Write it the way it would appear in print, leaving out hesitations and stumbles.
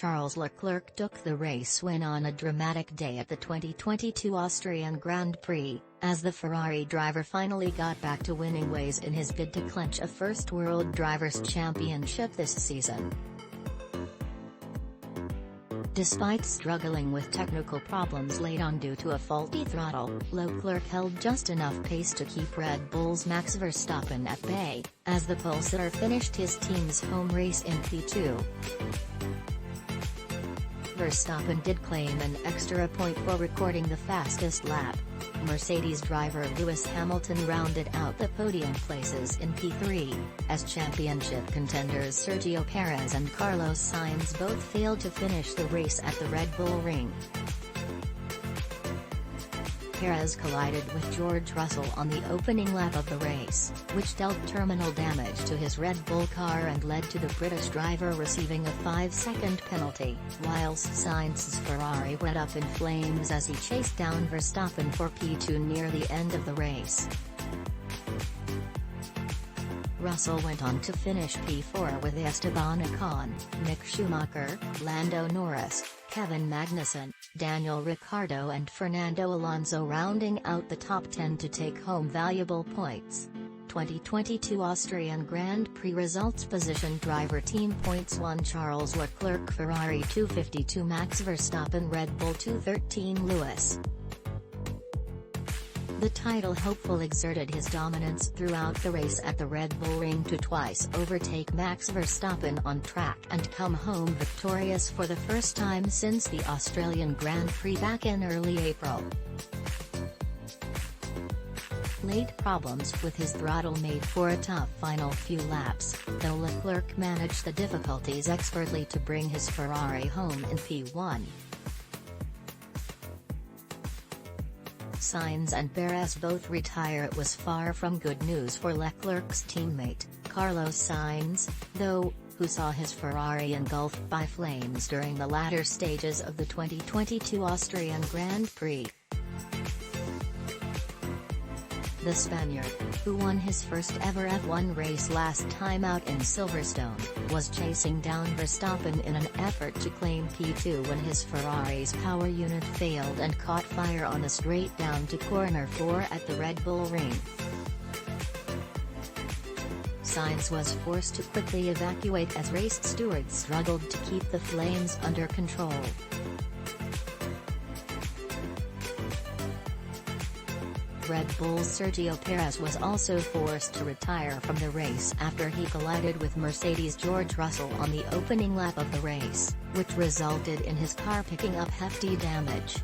Charles Leclerc took the race win on a dramatic day at the 2022 Austrian Grand Prix, as the Ferrari driver finally got back to winning ways in his bid to clinch a first World Drivers' Championship this season. Despite struggling with technical problems late on due to a faulty throttle, Leclerc held just enough pace to keep Red Bull's Max Verstappen at bay, as the Pulsar finished his team's home race in P2. Verstappen did claim an extra point for recording the fastest lap. Mercedes driver Lewis Hamilton rounded out the podium places in P3, as championship contenders Sergio Perez and Carlos Sainz both failed to finish the race at the Red Bull Ring. Perez collided with George Russell on the opening lap of the race, which dealt terminal damage to his Red Bull car and led to the British driver receiving a 5-second penalty, whilst Sainz's Ferrari went up in flames as he chased down Verstappen for P2 near the end of the race. Russell went on to finish P4 with Esteban Ocon, Mick Schumacher, Lando Norris, Kevin Magnussen, Daniel Ricciardo and Fernando Alonso rounding out the top 10 to take home valuable points. 2022 Austrian Grand Prix results: position driver team points 1 Charles Leclerc Ferrari 252 Max Verstappen Red Bull 213 Lewis. The title hopeful exerted his dominance throughout the race at the Red Bull Ring to twice overtake Max Verstappen on track and come home victorious for the first time since the Australian Grand Prix back in early April. Late problems with his throttle made for a tough final few laps, though Leclerc managed the difficulties expertly to bring his Ferrari home in P1. Sainz and Perez both retire. It was far from good news for Leclerc's teammate, Carlos Sainz, though, who saw his Ferrari engulfed by flames during the latter stages of the 2022 Austrian Grand Prix. The Spaniard, who won his first ever F1 race last time out in Silverstone, was chasing down Verstappen in an effort to claim P2 when his Ferrari's power unit failed and caught fire on the straight down to corner 4 at the Red Bull Ring. Sainz was forced to quickly evacuate as race stewards struggled to keep the flames under control. Red Bull's Sergio Perez was also forced to retire from the race after he collided with Mercedes' George Russell on the opening lap of the race, which resulted in his car picking up hefty damage.